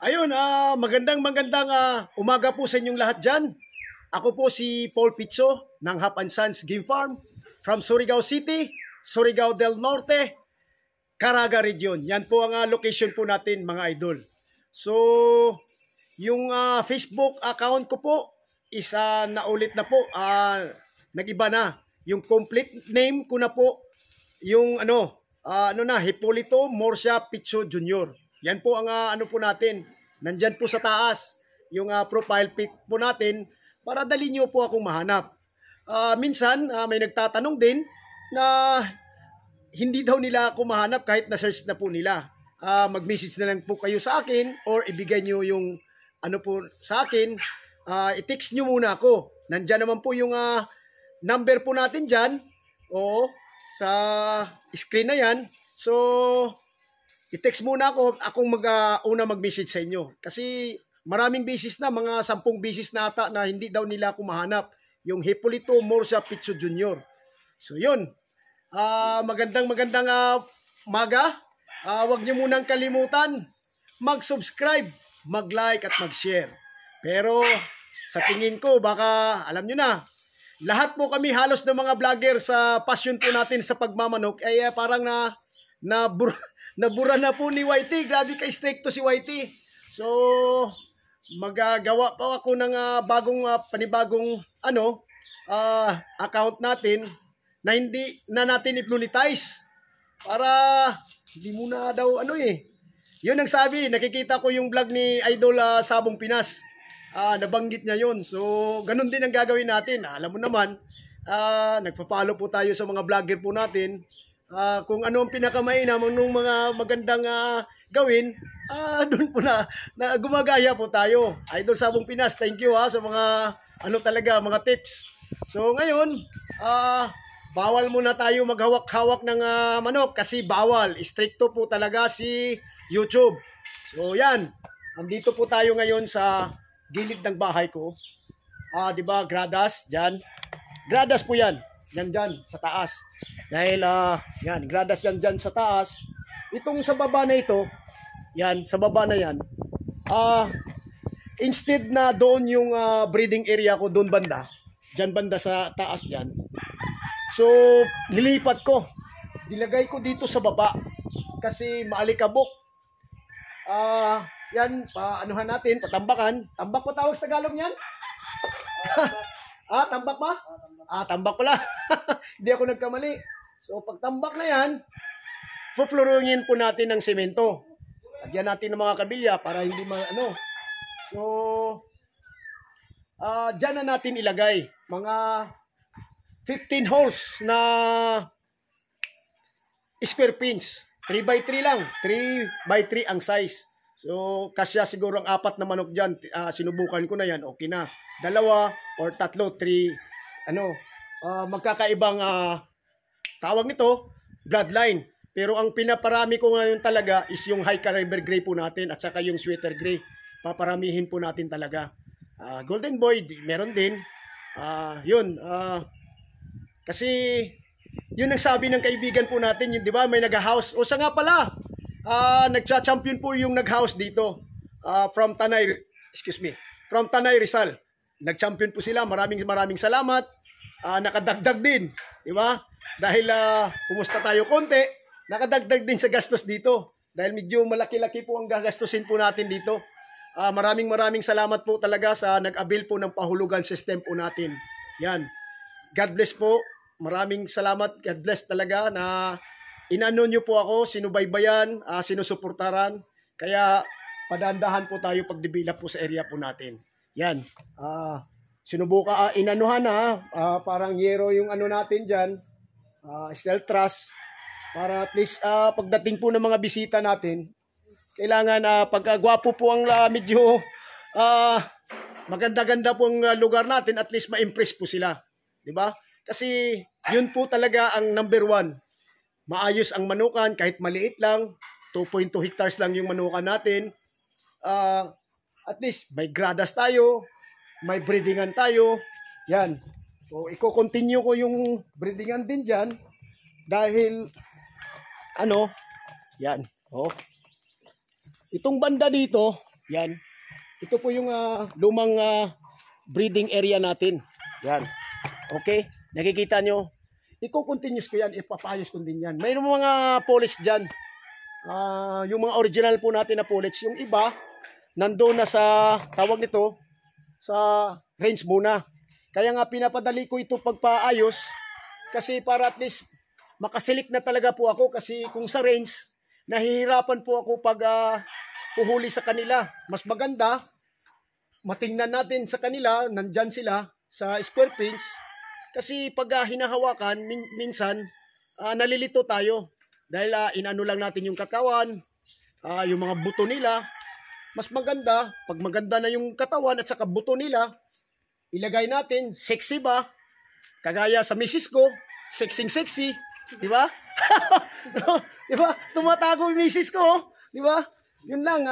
Ayun, magandang umaga po sa inyong lahat dyan. Ako po si Paul Pizzo ng Hap and Sons Game Farm from Surigao City, Surigao del Norte, Caraga Region. Yan po ang location po natin, mga idol. So, yung Facebook account ko po is naulit na po, nag-iba na. Yung complete name ko na po, yung Hipolito Morcia Pizzo Jr. Yan po ang ano po natin. Nandyan po sa taas yung profile pic po natin para dali nyo po akong mahanap. Minsan may nagtatanong din na hindi daw nila ako mahanap kahit na-search na po nila. Mag-message na lang po kayo sa akin or ibigay nyo yung ano po sa akin. I-text nyo muna ako. Nandyan naman po yung number po natin dyan. O sa screen na yan. So, i-text muna ako. Akong una mag-message sa inyo. Kasi maraming beses na, mga 10 beses na ata na hindi daw nila ako mahanap. Yung Hipolito Morcia Pizzo Jr. So, yun. Magandang maga. Huwag nyo munang kalimutan mag-subscribe, mag-like at mag-share. Pero sa tingin ko, baka alam nyo na, lahat po kami halos ng mga vlogger sa passion po natin sa pagmamanok ay parang nabura na po ni YT. Grabe ka-stricto si YT. So, magagawa pa ako ng panibagong account natin na hindi na natin i-monetize para hindi muna daw yun ang sabi. Nakikita ko yung vlog ni Idol Sabong Pinas. Nabanggit niya yun. So, ganun din ang gagawin natin. Alam mo naman, nagpa-follow po tayo sa mga vlogger po natin. Kung ano ang pinakamainam ng mga magandang gawin, doon po na gumagaya po tayo. Idol Sabong Pinas, thank you sa mga mga tips. So, ngayon, bawal muna tayo maghawak-hawak ng manok kasi bawal. Stricto po talaga si YouTube. So, yan. Andito po tayo ngayon sa gilid ng bahay ko. Di ba, gradas, dyan. Gradas po yan. Yan dyan, sa taas. Dahil, yan, gradas yan dyan sa taas. Itong sa baba na ito, yan, sa baba na yan, instead na doon yung breeding area ko, doon banda, dyan banda sa taas dyan. So, nilipat ko. Dilagay ko dito sa baba. Kasi maalikabok. Yan, paanuhan natin, patambakan. Tambak pa tawag sa Tagalog niyan? Tambak ba? Tambak pala. Hindi ako nagkamali. So, pag tambak na yan, fuflorongin po natin ng semento. Lagyan natin ng mga kabilya para hindi So, dyan na natin ilagay. Mga 15 holes na square pins. 3x3 lang. 3x3 ang size. So, kasya siguro ang 4 na manok dyan. Sinubukan ko na yan. Okay na. 2 or 3, 3. Magkakaibang tawag nito, bloodline. Pero ang pinaparami ko ngayon talaga is yung high caliber gray po natin at saka yung sweater gray. Paparamihin po natin talaga. Golden boy, meron din. Yun. Kasi yun ang sabi ng kaibigan po natin, yun, di ba? May nag-house. O sa nga pala, nagcha-champion po yung nag-house dito. From Tanay Rizal. Nag-champion po sila. Maraming salamat. Nakadagdag din, di ba? Dahil kumusta tayo konti, nakadagdag din sa gastos dito. Dahil medyo malaki-laki po ang gagastusin po natin dito. Maraming salamat po talaga sa nag-avail po ng pahulugan system po natin. Yan. God bless po. Maraming salamat. God bless talaga na inano nyo po ako, sinubaybayan, sinusuportaran. Kaya padandahan po tayo pag-develop po sa area po natin. Yan. Sinubuka, inanuhan parang yero yung natin dyan. Steel truss. Para at least pagdating po ng mga bisita natin, kailangan pagkagwapo po ang medyo maganda-ganda po ang lugar natin, at least ma-impress po sila. Diba? Kasi yun po talaga ang number 1. Maayos ang manukan kahit maliit lang. 2.2 hectares lang yung manukan natin. At least may gradas tayo, may breedingan tayo. Yan. So, i-continue ko yung breedingan din dyan. Dahil, yan. Itong banda dito, Yan. Ito po yung lumang breeding area natin. Yan. Okay? Nakikita nyo? Iko-continuous ko yan. Ipapayos ko din yan. Mayroong mga polish dyan. Yung mga original po natin na polish. Yung iba, nandoon na sa, tawag nito, sa range muna. Kaya nga pinapadali ko ito pagpaayos. Kasi para at least makasilik na talaga po ako. Kasi kung sa range, nahihirapan po ako pag puhuli sa kanila. Mas maganda, matingnan natin sa kanila, nandyan sila sa square pinch. Kasi pag hinahawakan, minsan, nalilito tayo. Dahil inano lang natin yung katawan, yung mga buto nila. Mas maganda, pag maganda na yung katawan at saka buto nila, ilagay natin, sexy ba? Kagaya sa misis ko, sexy. Di ba? Di ba? Tumatago yung misis ko. Di ba? Yun lang,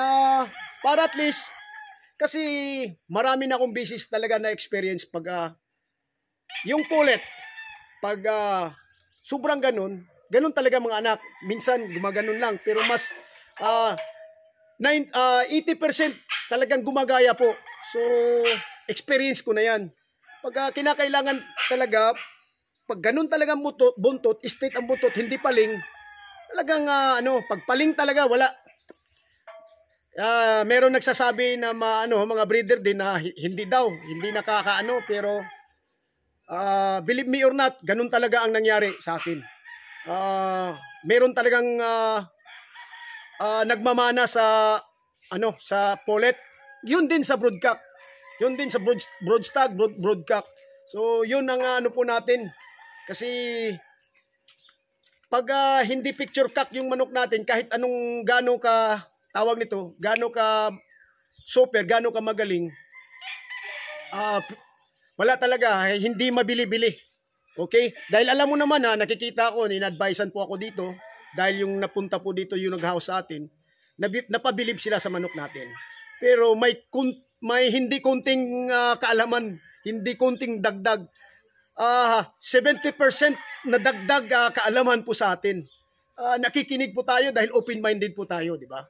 para at least, kasi marami na akong beses talaga na experience pag yung pulet, pag sobrang ganun talaga mga anak. Minsan gumaganon lang, pero mas 80% talagang gumagaya po. So, experience ko na yan. Pag kinakailangan talaga, pag ganun talagang buntot, straight ang buntot, hindi paling, talagang pag paling talaga, wala. Meron nagsasabi na mga breeder din na hindi nakakaano, pero believe me or not, ganun talaga ang nangyari sa akin. Meron talagang nagmamana sa sa polet. Yun din sa broodcock. Yun din sa broodcock. So yun ang po natin. Kasi pag hindi picture cock yung manok natin, kahit anong gaano ka tawag nito, gaano ka super, gaano ka magaling, wala talaga, hindi mabili-bili. Okay? Dahil alam mo naman nakikita ko, in-advisean po ako dito, dahil yung napunta po dito yung nag-house sa atin, napabilib sila sa manok natin. Pero may hindi konting kaalaman, hindi konting dagdag. 70% na dagdag kaalaman po sa atin. Nakikinig po tayo dahil open-minded po tayo, di ba?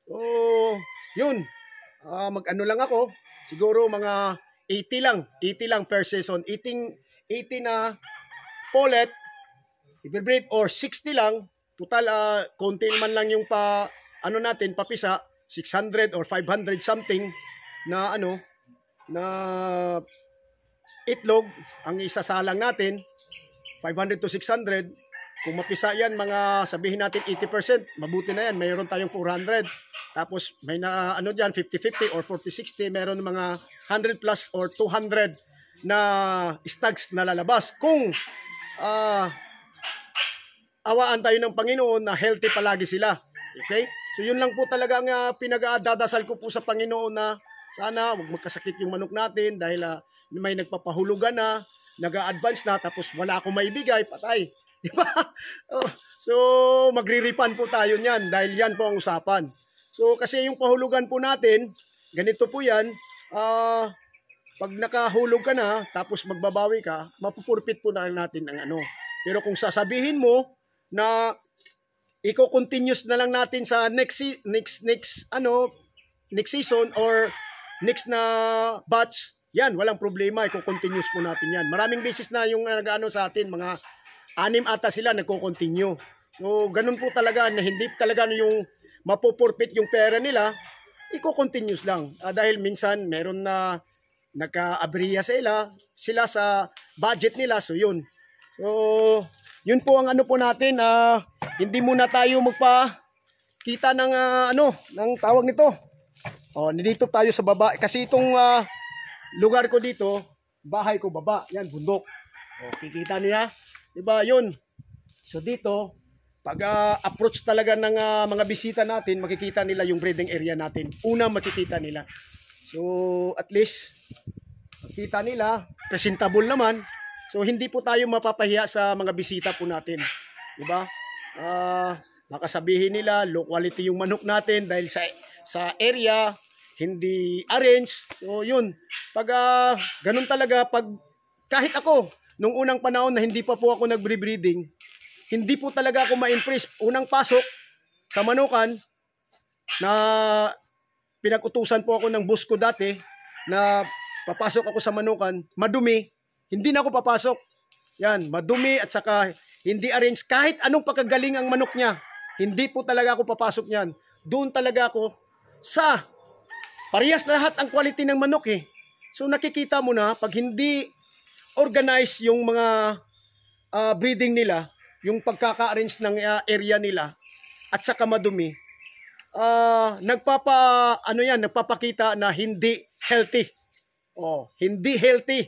So, yun. Mag-ano lang ako, siguro mga 80 lang per season. 80 na polet, i-breed, or 60 lang. Total, konti man lang yung natin, papisa, 600 or 500 something na na itlog ang isasalang natin, 500 to 600. Kung mapisa yan, mga sabihin natin 80%, mabuti na yan, mayroon tayong 400. Tapos may na dyan, 50-50 or 40-60, mayroon mga 100 plus or 200 na stags na lalabas. Kung awaan tayo ng Panginoon na healthy palagi sila. Okay? So yun lang po talaga ang pinag-dadasal ko po sa Panginoon na sana huwag magkasakit yung manok natin dahil may nagpapahulugan na, nag-a-advance na, tapos wala akong maibigay, patay. Di ba? So, magre-refund po tayo niyan dahil yan po ang usapan. So, kasi yung pahulugan po natin, ganito po yan, pag nakahulog ka na, tapos magbabawi ka, mapupurpit po na natin ang Pero kung sasabihin mo na i-continuous na lang natin sa next season or next na batch, yan, walang problema, i-continuous po natin yan. Maraming beses na yung nag-ano sa atin, mga 6 ata sila nagko-continue. So, ganun po talaga na hindi talaga yung mapupurpit yung pera nila, i-continuous lang. Dahil minsan meron na nagka-abriya sila sa budget nila. So, yun. So, yun po ang po natin. Hindi muna tayo magpa-kita ng ng tawag nito. Nandito tayo sa baba. Kasi itong lugar ko dito, bahay ko baba. Yan, bundok. Kikita niya. Diba, yun. So dito, pag approach talaga ng mga bisita natin, makikita nila yung breeding area natin. Una makikita nila. So at least, makikita nila, presentable naman. So hindi po tayo mapapahiya sa mga bisita po natin. Diba? Makasabihin nila, low quality yung manok natin dahil sa area, hindi arrange. So yun, pag ganun talaga, pag kahit ako, nung unang panahon na hindi pa po ako nag-breeding, hindi po talaga ako ma-impress. Unang pasok sa manukan na pinag-utusan po ako ng boss ko dati na papasok ako sa manukan, madumi, hindi na ako papasok. Yan, madumi at saka hindi arrange. Kahit anong pagkagaling ang manok niya, hindi po talaga ako papasok niyan. Doon talaga ako sa parehas lahat ang quality ng manok eh. So nakikita mo na pag hindi organize yung mga breeding nila, yung pagkaka-arrange ng area nila at saka madumi, nagpapakita na hindi healthy. Hindi healthy.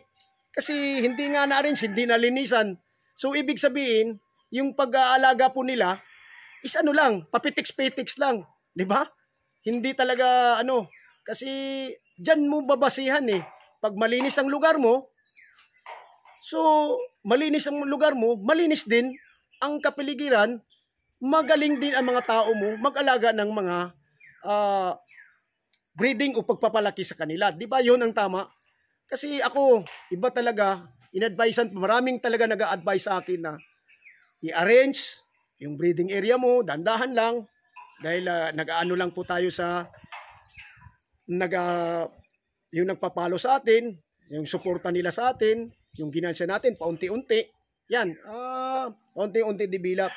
Kasi hindi nga na-arrange, hindi nalinisan. So ibig sabihin, yung pag-aalaga po nila is papitiks-petiks lang, 'di ba? Hindi talaga kasi diyan mo babasihan eh. Pag malinis ang lugar mo, malinis din ang kapaligiran, magaling din ang mga tao mo mag-alaga ng mga breeding o pagpapalaki sa kanila. Di ba yun ang tama? Kasi ako, iba talaga, maraming talaga nag-a-advise sa akin na i-arrange yung breeding area mo, dandahan lang, dahil nag-aano lang po tayo sa yung nagpapalo sa atin, yung suporta nila sa atin, yung ginansya natin, paunti-unti. Yan, paunti-unti develop.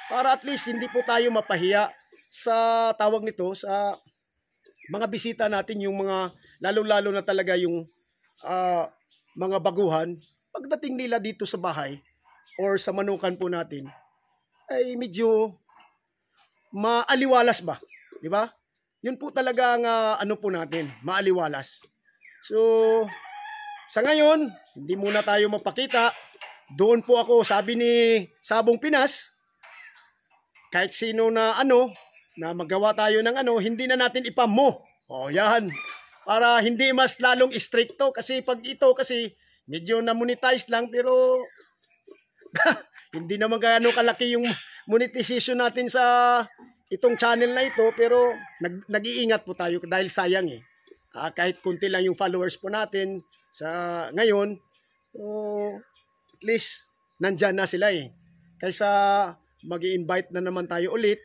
Para at least hindi po tayo mapahiya sa tawag nito, sa mga bisita natin, yung mga, lalo-lalo na talaga yung mga baguhan, pagdating nila dito sa bahay or sa manukan po natin, ay medyo maaliwalas ba? Di ba? Yun po talaga ang po natin, maaliwalas. So, sa ngayon, hindi muna tayo magpakita. Doon po ako, sabi ni Sabong Pinas, kahit sino na na magawa tayo ng hindi na natin ipamo. Yan. Para hindi mas lalong stricto. Kasi pag ito, kasi medyo na-monetize lang, pero hindi naman gaano kalaki yung monetization natin sa itong channel na ito, pero nag-iingat po tayo dahil sayang eh. Kahit kunti lang yung followers po natin sa ngayon, at least nandyan na sila eh. Kaysa mag-i-invite na naman tayo ulit,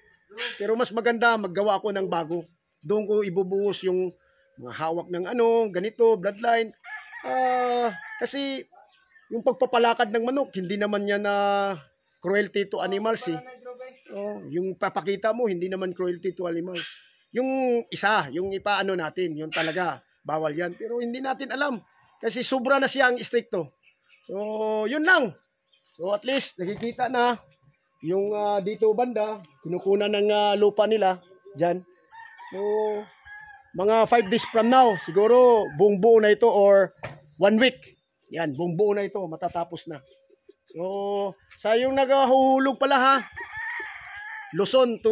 pero mas maganda maggawa ako ng bago. Doon ko ibubuhos yung mga hawak ng ganito, bloodline. Kasi yung pagpapalakad ng manok, hindi naman yan na cruelty to animals eh. Yung papakita mo, hindi naman cruelty to animals. Yung yung ipaano natin, yung talaga, bawal yan. Pero hindi natin alam. Kasi sobra na siyang stricto. So, yun lang. So, at least, nakikita na yung dito banda, kinukunan ng lupa nila, dyan. So, mga 5 days from now, siguro, buong buo na ito or 1 week. Yan, buong buo na ito, matatapos na. So, sa yung naghahuhulog pala ha, Luzon,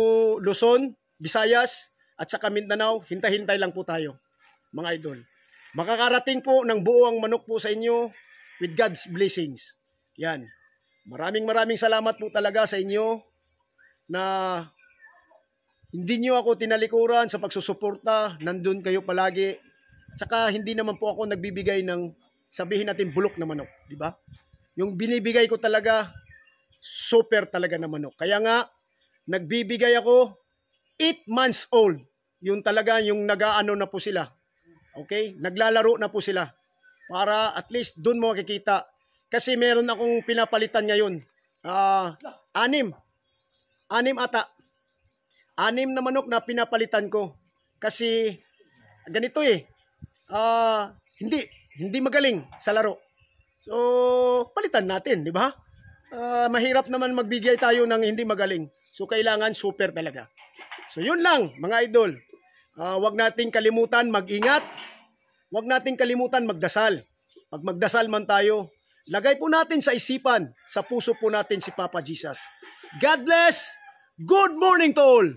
Visayas, at saka Mindanao, hintay-hintay lang po tayo, mga idol. Makakarating po ng buo ang manok po sa inyo with God's blessings. Yan. Maraming salamat po talaga sa inyo na hindi nyo ako tinalikuran sa pagsusuporta. Nandun kayo palagi. Saka hindi naman po ako nagbibigay ng sabihin natin bulok na manok. Diba? Yung binibigay ko talaga, super talaga na manok. Kaya nga, nagbibigay ako 8 months old. Yung talaga, yung nag-aano na po sila. Okay? Naglalaro na po sila. Para at least doon mo makikita. Kasi meron akong pinapalitan ngayon. 6 ata. 6 na manok na pinapalitan ko. Kasi ganito eh. Hindi magaling sa laro. So, palitan natin, di ba? Mahirap naman magbigay tayo ng hindi magaling. So, kailangan super talaga. So, yun lang, mga idol. Huwag nating kalimutan mag-ingat. Huwag nating kalimutan magdasal. Pag magdasal man tayo, lagay po natin sa isipan, sa puso po natin si Papa Jesus. God bless! Good morning to all!